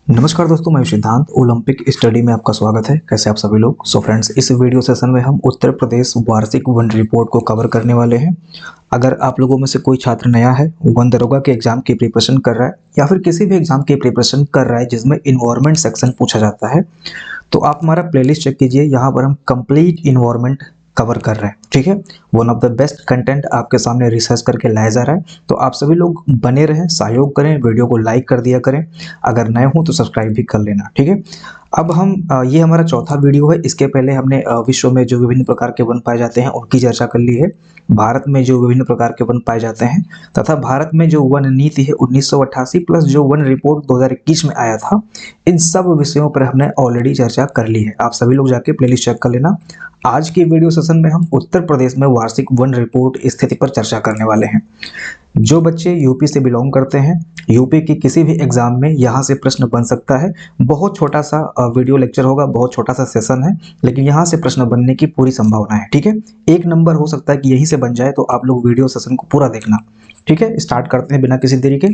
नमस्कार दोस्तों, मैं सिद्धांत ओलंपिक स्टडी में आपका स्वागत है। कैसे आप सभी लोग। फ्रेंड्स, इस वीडियो सेशन में हम उत्तर प्रदेश वार्षिक वन रिपोर्ट को कवर करने वाले हैं। अगर आप लोगों में से कोई छात्र नया है, वन दरोगा के एग्जाम की प्रिपरेशन कर रहा है या फिर किसी भी एग्जाम की प्रिपरेशन कर रहा है जिसमें इन्वायरमेंट सेक्शन पूछा जाता है, तो आप हमारा प्लेलिस्ट चेक कीजिए। यहाँ पर हम कंप्लीट इन्वायरमेंट कवर कर रहे हैं। ठीक है, one of the best content आपके सामने रिसर्च करके लाया जा रहा है। तो आप सभी लोग बने रहें, सहयोग करें, वीडियो को लाइक कर दिया करें। अगर नए हो तो सब्सक्राइब भी कर लेना। ठीक है, अब हम ये हमारा चौथा वीडियो है। इसके पहले हमने विश्व में जो विभिन्न प्रकार के वन पाए जाते हैं उनकी चर्चा कर ली है, भारत में जो विभिन्न प्रकार के वन पाए जाते हैं, तथा भारत में जो वन नीति है 1988 प्लस जो वन रिपोर्ट 2021 में आया था, इन सब विषयों पर हमने ऑलरेडी चर्चा कर ली है। आप सभी लोग जाके प्लेलिस्ट चेक कर लेना। आज की वीडियो सेशन में हम उत्तर प्रदेश में वार्षिक वन रिपोर्ट स्थिति पर चर्चा करने वाले हैं। जो बच्चे यूपी से बिलोंग करते हैं, यूपी की किसी भी एग्जाम में यहाँ से प्रश्न बन सकता है। बहुत छोटा सा वीडियो लेक्चर होगा, बहुत छोटा सा सेशन है, लेकिन यहाँ से प्रश्न बनने की पूरी संभावना है। ठीक है, एक नंबर हो सकता है कि यहीं से बन जाए, तो आप लोग वीडियो सेशन को पूरा देखना। ठीक है, स्टार्ट करते हैं बिना किसी देरी के।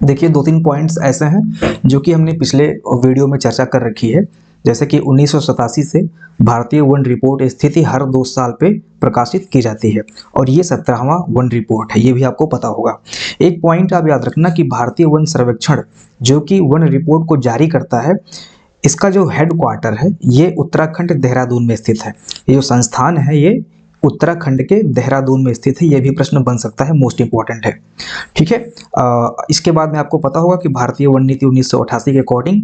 देखिए, 2-3 पॉइंट्स ऐसे हैं जो कि हमने पिछले वीडियो में चर्चा कर रखी है। जैसे कि 1987 से भारतीय वन रिपोर्ट स्थिति हर 2 साल पे प्रकाशित की जाती है और ये 17वां वन रिपोर्ट है, ये भी आपको पता होगा। एक पॉइंट आप याद रखना कि भारतीय वन सर्वेक्षण जो कि वन रिपोर्ट को जारी करता है, इसका जो हेड क्वार्टर है ये उत्तराखंड देहरादून में स्थित है। ये जो संस्थान है ये उत्तराखंड के देहरादून में स्थित है। ये भी प्रश्न बन सकता है, मोस्ट इंपॉर्टेंट है। ठीक है, इसके बाद में आपको पता होगा कि भारतीय वन नीति 1988 के अकॉर्डिंग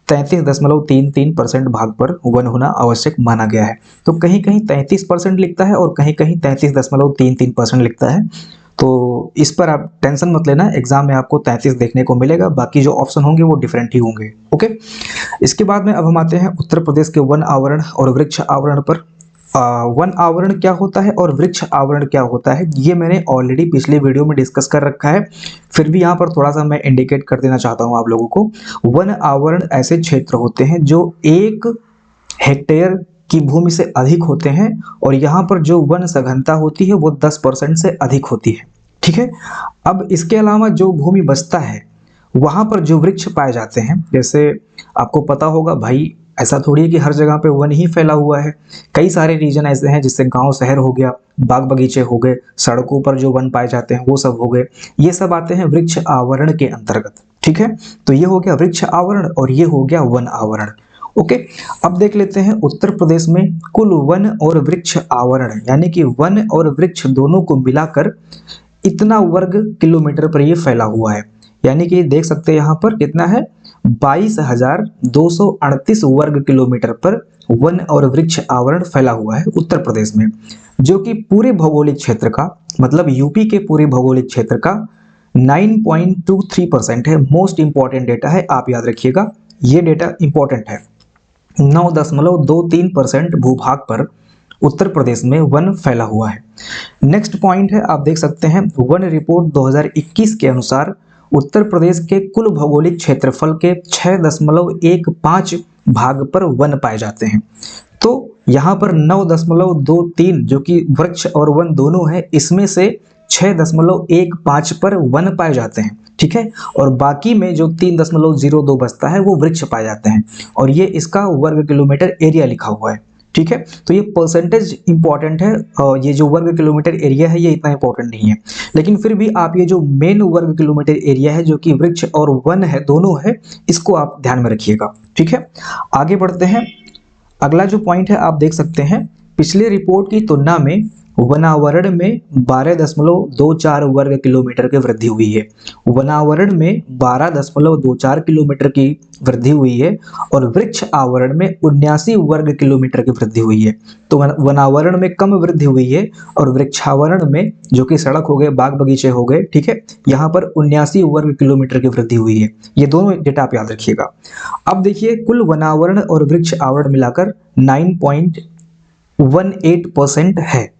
33.33% भाग पर वन होना आवश्यक माना गया है। तो कहीं कहीं 33% लिखता है और कहीं कहीं 33.33% लिखता है। तो इस पर आप टेंशन मत लेना, एग्जाम में आपको 33 देखने को मिलेगा, बाकी जो ऑप्शन होंगे वो डिफरेंट ही होंगे। ओके, इसके बाद में अब हम आते हैं उत्तर प्रदेश के वन आवरण और वृक्ष आवरण पर। वन आवरण क्या होता है और वृक्ष आवरण क्या होता है, ये मैंने ऑलरेडी पिछले वीडियो में डिस्कस कर रखा है। फिर भी यहाँ पर थोड़ा सा मैं इंडिकेट कर देना चाहता हूँ आप लोगों को। वन आवरण ऐसे क्षेत्र होते हैं जो 1 हेक्टेयर की भूमि से अधिक होते हैं और यहाँ पर जो वन सघनता होती है वो 10% से अधिक होती है। ठीक है, अब इसके अलावा जो भूमि बचता है वहाँ पर जो वृक्ष पाए जाते हैं, जैसे आपको पता होगा भाई, ऐसा थोड़ी है कि हर जगह पे वन ही फैला हुआ है। कई सारे रीजन ऐसे हैं, जिससे गांव शहर हो गया, बाग बगीचे हो गए, सड़कों पर जो वन पाए जाते हैं वो सब हो गए। ये सब आते हैं वृक्ष आवरण के अंतर्गत। ठीक है, तो ये हो गया वृक्ष आवरण और ये हो गया वन आवरण। ओके, अब देख लेते हैं उत्तर प्रदेश में कुल वन और वृक्ष आवरण, यानी कि वन और वृक्ष दोनों को मिलाकर इतना वर्ग किलोमीटर पर ये फैला हुआ है। यानी कि देख सकते हैं यहाँ पर कितना है, 22,238 वर्ग किलोमीटर पर वन और वृक्ष आवरण फैला हुआ है उत्तर प्रदेश में, जो कि पूरे भौगोलिक क्षेत्र का, मतलब यूपी के पूरे भौगोलिक क्षेत्र का 9.23% है। मोस्ट इंपॉर्टेंट डेटा है, आप याद रखिएगा, ये डेटा इंपॉर्टेंट है। 9.23% भूभाग पर उत्तर प्रदेश में वन फैला हुआ है। नेक्स्ट पॉइंट है, आप देख सकते हैं वन रिपोर्ट 2021 के अनुसार उत्तर प्रदेश के कुल भौगोलिक क्षेत्रफल के 6.15 भाग पर वन पाए जाते हैं। तो यहाँ पर 9.23 जो कि वृक्ष और वन दोनों है, इसमें से 6.15 पर वन पाए जाते हैं। ठीक है, और बाकी में जो 3.02 बचता है वो वृक्ष पाए जाते हैं और ये इसका वर्ग किलोमीटर एरिया लिखा हुआ है। ठीक है, तो ये परसेंटेज इंपॉर्टेंट है और ये जो वर्ग किलोमीटर एरिया है ये इतना इंपॉर्टेंट नहीं है, लेकिन फिर भी आप ये जो मेन वर्ग किलोमीटर एरिया है जो कि वृक्ष और वन है दोनों है, इसको आप ध्यान में रखिएगा। ठीक है, आगे बढ़ते हैं। अगला जो पॉइंट है आप देख सकते हैं, पिछले रिपोर्ट की तुलना में वनावरण में 12.24 वर्ग किलोमीटर की वृद्धि हुई है। वनावरण में 12.24 किलोमीटर की वृद्धि हुई है और वृक्ष आवरण में 79 वर्ग किलोमीटर की वृद्धि हुई है। तो वनावरण में कम वृद्धि हुई है और वृक्षावरण में, जो कि सड़क हो गए, बाग बगीचे हो गए, ठीक है, यहाँ पर 79 वर्ग किलोमीटर की वृद्धि हुई है। ये दोनों डेटा आप याद रखिएगा। अब देखिए, कुल वनावरण और वृक्ष आवरण मिलाकर 9.18% है।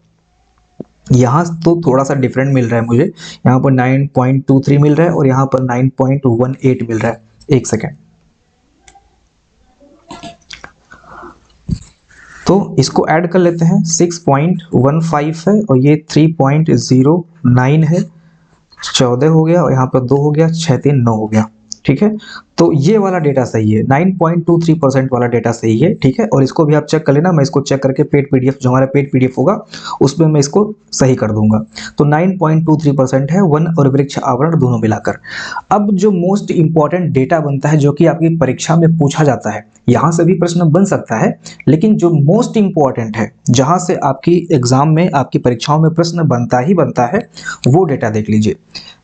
यहाँ तो थोड़ा सा डिफरेंट मिल रहा है मुझे, यहाँ पर 9.23 मिल रहा है और यहाँ पर 9.18 मिल रहा है। एक सेकेंड, तो इसको ऐड कर लेते हैं। 6.15 है और ये 3.09 है, 14 हो गया और यहाँ पर 2 हो गया, 6 3 9 हो गया। ठीक है। तो ये वाला डेटा सही है, 9.23% वाला डेटा सही है, ठीक है। और इसको भी आप चेक कर लेना, मैं इसको चेक करके पेड पीडीएफ, जो हमारा पेड पीडीएफ होगा उसमें मैं इसको सही कर दूंगा। तो 9.23% है, वन और वृक्ष आवरण दोनों मिलाकर। अब जो मोस्ट इंपॉर्टेंट डेटा बनता है, जो कि आपकी परीक्षा में पूछा जाता है, यहाँ से भी प्रश्न बन सकता है, लेकिन जो मोस्ट इंपॉर्टेंट है, जहाँ से आपकी एग्जाम में, आपकी परीक्षाओं में प्रश्न बनता ही बनता है, वो डेटा देख लीजिए।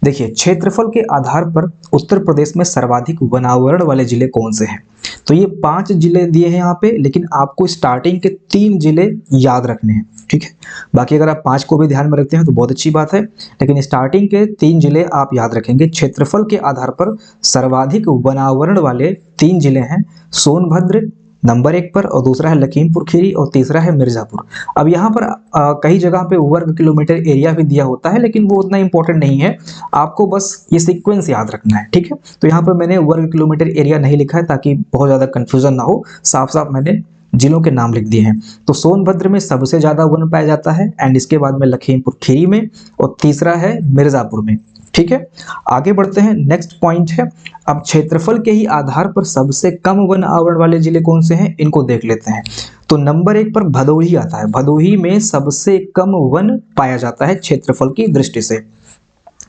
देखिए, क्षेत्रफल के आधार पर उत्तर प्रदेश में सर्वाधिक वनावरण वाले जिले कौन से हैं? तो ये 5 जिले दिए हैं यहाँ पे, लेकिन आपको स्टार्टिंग के 3 जिले याद रखने हैं, ठीक है। बाकी अगर आप 5 को भी ध्यान में रखते हैं तो बहुत अच्छी बात है, लेकिन स्टार्टिंग के 3 जिले आप याद रखेंगे। क्षेत्रफल के आधार पर सर्वाधिक वनावरण वाले 3 जिले हैं, सोनभद्र नंबर 1 पर, और दूसरा है लखीमपुर खीरी, और तीसरा है मिर्जापुर। अब यहाँ पर कई जगह पे वर्ग किलोमीटर एरिया भी दिया होता है, लेकिन वो उतना इंपॉर्टेंट नहीं है, आपको बस ये सीक्वेंस याद रखना है, ठीक है। तो यहाँ पर मैंने वर्ग किलोमीटर एरिया नहीं लिखा है ताकि बहुत ज़्यादा कन्फ्यूजन ना हो, साफ साफ मैंने जिलों के नाम लिख दिए हैं। तो सोनभद्र में सबसे ज़्यादा वन पाया जाता है, एंड इसके बाद में लखीमपुर खीरी में, और तीसरा है मिर्जापुर में, ठीक है। आगे बढ़ते हैं, नेक्स्ट पॉइंट है, अब क्षेत्रफल के ही आधार पर सबसे कम वन आवरण वाले जिले कौन से हैं, इनको देख लेते हैं। तो नंबर 1 पर भदोही आता है, भदोही में सबसे कम वन पाया जाता है क्षेत्रफल की दृष्टि से।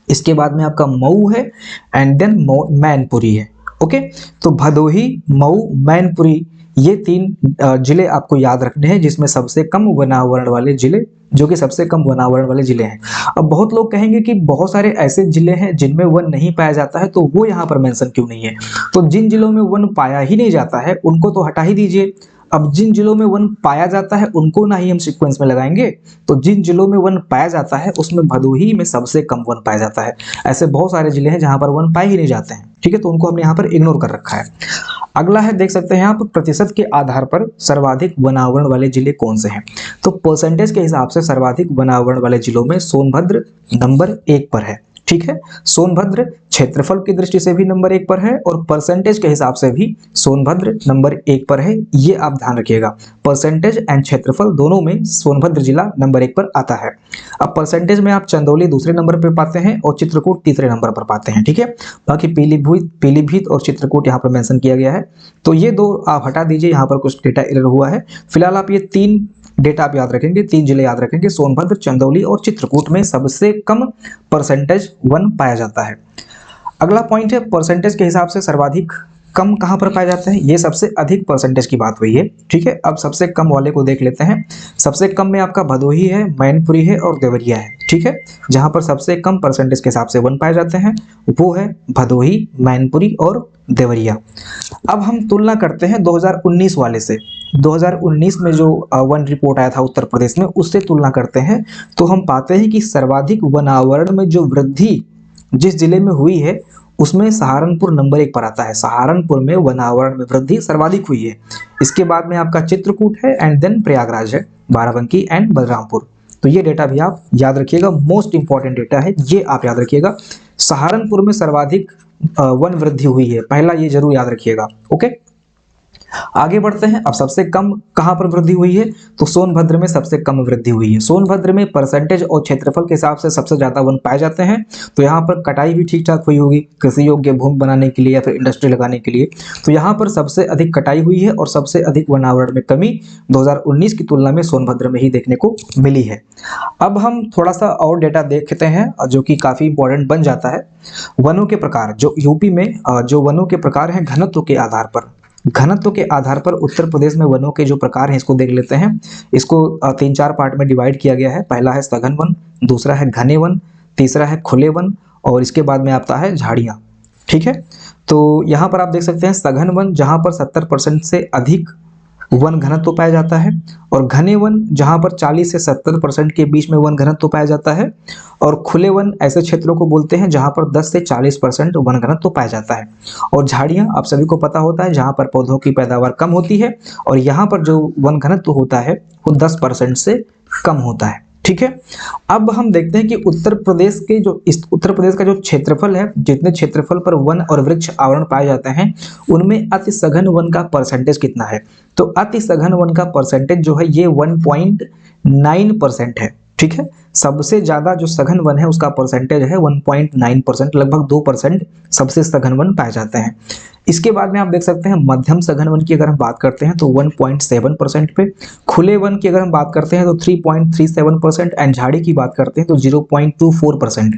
इसके बाद में आपका मऊ है, एंड देन मैनपुरी है, ओके। तो भदोही, मऊ, मैनपुरी, ये 3 जिले आपको याद रखने हैं, जिसमें सबसे कम वनावरण वाले जिले, जो कि सबसे कम वनावरण वाले जिले हैं। अब बहुत लोग कहेंगे कि बहुत सारे ऐसे जिले हैं जिनमें वन नहीं पाया जाता है, तो वो यहाँ पर मेंशन क्यों नहीं है? तो जिन जिलों में वन पाया ही नहीं जाता है उनको तो हटा ही दीजिए। अब जिन जिलों में वन पाया जाता है उनको ना ही हम सीक्वेंस में लगाएंगे। तो जिन जिलों में वन पाया जाता है उसमें भदोही में सबसे कम वन पाया जाता है। ऐसे बहुत सारे जिले हैं जहां पर वन पाए ही नहीं जाते हैं, ठीक है, तो उनको हमने यहाँ पर इग्नोर कर रखा है। अगला है, देख सकते हैं आप, प्रतिशत के आधार पर सर्वाधिक वनावरण वाले जिले कौन से हैं? तो परसेंटेज के हिसाब से सर्वाधिक वनावरण वाले जिलों में सोनभद्र नंबर 1 पर है, ठीक है। सोनभद्र क्षेत्रफल की दृष्टि से भी नंबर 1 पर है, और परसेंटेज के हिसाब से भी सोनभद्र नंबर 1 पर है, ये आप ध्यान रखिएगा। परसेंटेज एंड क्षेत्रफल दोनों में सोनभद्र जिला नंबर 1 पर आता है। अब परसेंटेज में आप चंदौली दूसरे नंबर पर पाते हैं, और चित्रकूट तीसरे नंबर पर पाते हैं, ठीक है। बाकी पीलीभीत और चित्रकूट यहाँ पर मेंशन किया गया है, तो ये 2 आप हटा दीजिए, यहाँ पर कुछ डेटा एरर हुआ है। फिलहाल आप ये 3 डेटा आप याद रखेंगे, 3 जिले याद रखेंगे, सोनभद्र, चंदौली और चित्रकूट में सबसे कम परसेंटेज वन पाया जाता है। अगला पॉइंट है, परसेंटेज के हिसाब से सर्वाधिक कम कहां पर पाया जाता है? ये सबसे अधिक परसेंटेज की बात हुई है, ठीक है। अब सबसे कम वाले को देख लेते हैं। सबसे कम में आपका भदोही है, मैनपुरी है और देवरिया है, ठीक है। जहां पर सबसे कम परसेंटेज के हिसाब से वन पाए जाते हैं वो है भदोही, मैनपुरी और देवरिया। अब हम तुलना करते हैं 2019 वाले से। 2019 में जो वन रिपोर्ट आया था उत्तर प्रदेश में, उससे तुलना करते हैं, तो हम पाते हैं कि सर्वाधिक वनावरण में जो वृद्धि जिस जिले में हुई है उसमें सहारनपुर नंबर 1 पर आता है। सहारनपुर में वनावरण में वृद्धि सर्वाधिक हुई है। इसके बाद में आपका चित्रकूट है, एंड देन प्रयागराज है, बाराबंकी एंड बलरामपुर। तो ये डेटा भी आप याद रखिएगा, मोस्ट इंपॉर्टेंट डेटा है, ये आप याद रखिएगा। सहारनपुर में सर्वाधिक वन वृद्धि हुई है, पहला ये जरूर याद रखिएगा, ओके। आगे बढ़ते हैं, अब सबसे कम कहां पर वृद्धि हुई है? तो सोनभद्र में सबसे कम वृद्धि हुई है। सोनभद्र में परसेंटेज और क्षेत्रफल के हिसाब से सबसे ज्यादा वन पाए जाते हैं। तो यहाँ पर कटाई भी ठीक ठाक हुई होगी कृषि योग्य भूमि बनाने के लिए या फिर इंडस्ट्री लगाने के लिए। तो यहाँ पर सबसे अधिक कटाई हुई है, और सबसे अधिक वनावरण में कमी 2019 की तुलना में सोनभद्र में ही देखने को मिली है। अब हम थोड़ा सा और डेटा देखते हैं जो कि काफी इंपॉर्टेंट बन जाता है। वनों के प्रकार, जो यूपी में जो वनों के प्रकार हैं घनत्व के आधार पर, घनत्व के आधार पर उत्तर प्रदेश में वनों के जो प्रकार हैं इसको देख लेते हैं। इसको 3-4 पार्ट में डिवाइड किया गया है। पहला है सघन वन, दूसरा है घने वन, तीसरा है खुले वन, और इसके बाद में आता है झाड़ियाँ, ठीक है। तो यहाँ पर आप देख सकते हैं सघन वन जहाँ पर 70% से अधिक वन घनत्व पाया जाता है, और घने वन जहाँ पर 40 से 70% के बीच में वन घनत्व पाया जाता है, और खुले वन ऐसे क्षेत्रों को बोलते हैं जहाँ पर 10 से 40% वन घनत्व पाया जाता है। और झाड़ियाँ आप सभी को पता होता है जहाँ पर पौधों की पैदावार कम होती है, और यहाँ पर जो वन घनत्व होता है वो 10% से कम होता है, ठीक है। अब हम देखते हैं कि उत्तर प्रदेश का जो क्षेत्रफल है, जितने क्षेत्रफल पर वन और वृक्ष आवरण पाए जाते हैं उनमें अति सघन वन का परसेंटेज कितना है? तो अति सघन वन का परसेंटेज जो है ये 1.9% है, ठीक है। सबसे ज्यादा जो सघन वन है उसका परसेंटेज है 1.9%, लगभग 2% सबसे सघन वन पाए जाते हैं। इसके बाद में आप देख सकते हैं मध्यम सघन वन की अगर हम बात करते हैं तो 1.7% पे, खुले वन की अगर हम बात करते हैं तो 3.37% एंड झाड़ी की बात करते हैं तो 0.24%।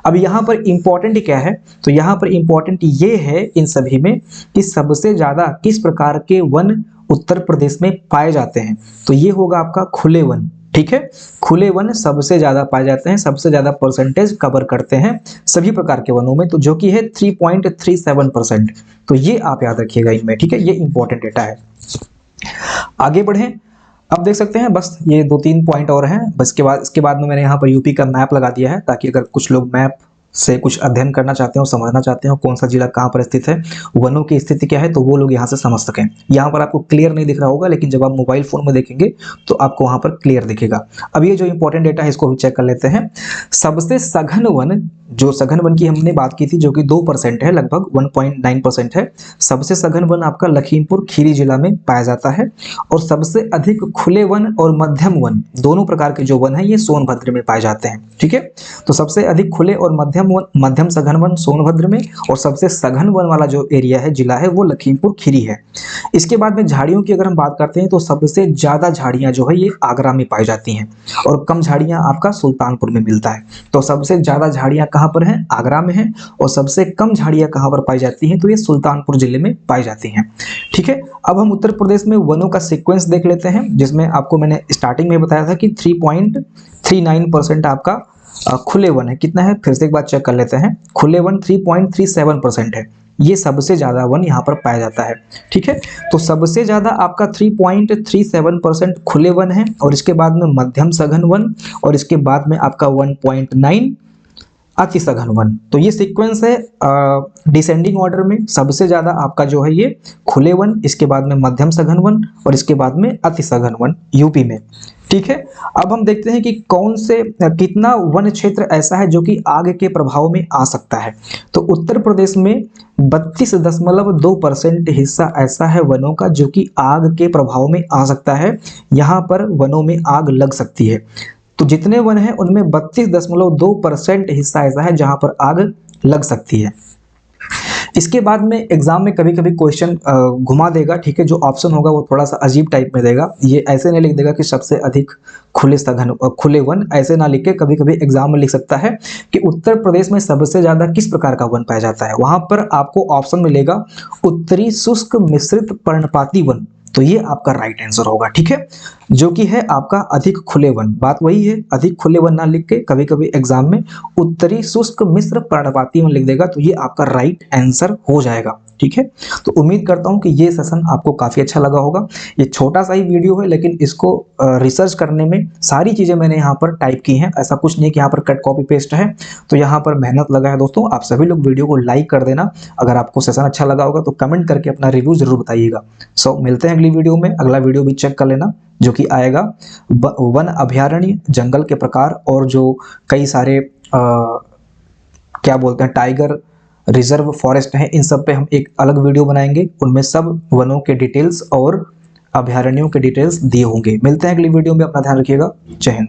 अब यहाँ पर इंपॉर्टेंट क्या है, तो यहाँ पर इंपॉर्टेंट ये है इन सभी में कि सबसे ज्यादा किस प्रकार के वन उत्तर प्रदेश में पाए जाते हैं, तो ये होगा आपका खुले वन। ठीक है, खुले वन सबसे ज्यादा पाए जाते हैं, सबसे ज्यादा परसेंटेज कवर करते हैं सभी प्रकार के वनों में, तो जो कि है 3.37%। तो ये आप याद रखिएगा इनमें, ठीक है, ये इंपॉर्टेंट डेटा है। आगे बढ़े, अब देख सकते हैं बस ये 2-3 पॉइंट और हैं, बस इसके बाद में मैंने यहाँ पर यूपी का मैप लगा दिया है, ताकि अगर कुछ लोग मैप से कुछ अध्ययन करना चाहते हो, समझना चाहते हो कौन सा जिला कहाँ पर स्थित है, वनों की स्थिति क्या है, तो वो लोग यहाँ से समझ सकें। यहाँ पर आपको क्लियर नहीं दिख रहा होगा, लेकिन जब आप मोबाइल फोन में देखेंगे तो आपको वहाँ पर क्लियर दिखेगा। अब ये जो इंपॉर्टेंट डेटा है इसको भी चेक कर लेते हैं। सबसे सघन वन, जो सघन वन की हमने बात की थी जो कि 2% है, लगभग 1.9% है, सबसे सघन वन आपका लखीमपुर खीरी जिला में पाया जाता है। और सबसे अधिक खुले वन और मध्यम वन, दोनों प्रकार के जो वन है ये सोनभद्र में पाए जाते हैं। ठीक है, तो सबसे अधिक खुले और मध्यम सघन वन सोनभद्र में, और सबसे सघन वन वाला जो एरिया है, जिला है, वो लखीमपुर खीरी है। इसके बाद में झाड़ियों की अगर हम बात करते हैं तो सबसे ज्यादा झाड़ियां जो है ये आगरा में पाई जाती हैं, और कम झाड़ियां आपका सुल्तानपुर में मिलता है। तो सबसे ज्यादा झाड़ियां कहां पर हैं, आगरा में हैं, और सबसे कम झाड़ियां कहां पर पाई जाती हैं, तो ये सुल्तानपुर जिले में पाई जाती हैं। ठीक है, अब हम उत्तर प्रदेश में वनों का सीक्वेंस देख लेते हैं, जिसमें आपको मैंने स्टार्टिंग में बताया था कि 3.39% आपका खुले वन है। कितना है, फिर से एक बार चेक कर लेते हैं, खुले वन 3.37% है, ये सबसे ज्यादा वन यहाँ पर पाया जाता है। ठीक है, तो सबसे ज्यादा आपका 3.37% खुले वन है, और इसके बाद में मध्यम सघन वन, और इसके बाद में आपका 1.9 अति सघन वन। तो ये सीक्वेंस है डिसेंडिंग ऑर्डर में, सबसे ज्यादा आपका जो है ये खुले वन, इसके बाद में मध्यम सघन वन, और इसके बाद में अति सघन वन यूपी में। ठीक है, अब हम देखते हैं कि कौन से कितना वन क्षेत्र ऐसा है जो कि आग के प्रभाव में आ सकता है। तो उत्तर प्रदेश में 32.2% हिस्सा ऐसा है वनों का जो कि आग के प्रभाव में आ सकता है, यहाँ पर वनों में आग लग सकती है। तो जितने वन हैं उनमें 32.2% हिस्सा ऐसा है जहां पर आग लग सकती है। इसके बाद में एग्जाम में कभी कभी क्वेश्चन घुमा देगा, ठीक है, जो ऑप्शन होगा वो थोड़ा सा अजीब टाइप में देगा, ये ऐसे नहीं लिख देगा कि सबसे अधिक खुले वन, ऐसे ना लिख के कभी कभी एग्जाम में लिख सकता है कि उत्तर प्रदेश में सबसे ज्यादा किस प्रकार का वन पाया जाता है। वहां पर आपको ऑप्शन मिलेगा उत्तरी शुष्क मिश्रित पर्णपाती वन, तो ये आपका राइट आंसर होगा। ठीक है, जो कि है आपका अधिक खुले वन, बात वही है, अधिक खुले वन ना लिख के कभी कभी एग्जाम में उत्तरी शुष्क मिश्र पर्णपाती वन लिख देगा, तो ये आपका राइट आंसर हो जाएगा। ठीक है, तो उम्मीद करता हूं कि ये सेशन आपको काफी अच्छा लगा होगा। ये छोटा सा ही वीडियो है, लेकिन इसको रिसर्च करने में सारी चीजें मैंने यहाँ पर टाइप की हैं, ऐसा कुछ नहीं कि यहाँ पर कट कॉपी पेस्ट है, तो यहाँ पर मेहनत लगा है। दोस्तों आप सभी लोग वीडियो को लाइक कर देना, अगर आपको सेशन अच्छा लगा होगा तो कमेंट करके अपना रिव्यू जरूर बताइएगा। सो मिलते हैं अगली वीडियो में, अगला वीडियो भी चेक कर लेना जो कि आएगा वन अभयारण्य, जंगल के प्रकार, और जो कई सारे क्या बोलते हैं टाइगर रिजर्व फॉरेस्ट हैं, इन सब पे हम एक अलग वीडियो बनाएंगे, उनमें सब वनों के डिटेल्स और अभयारण्यों के डिटेल्स दिए होंगे। मिलते हैं अगली वीडियो में, अपना ध्यान रखिएगा। जय हिंद।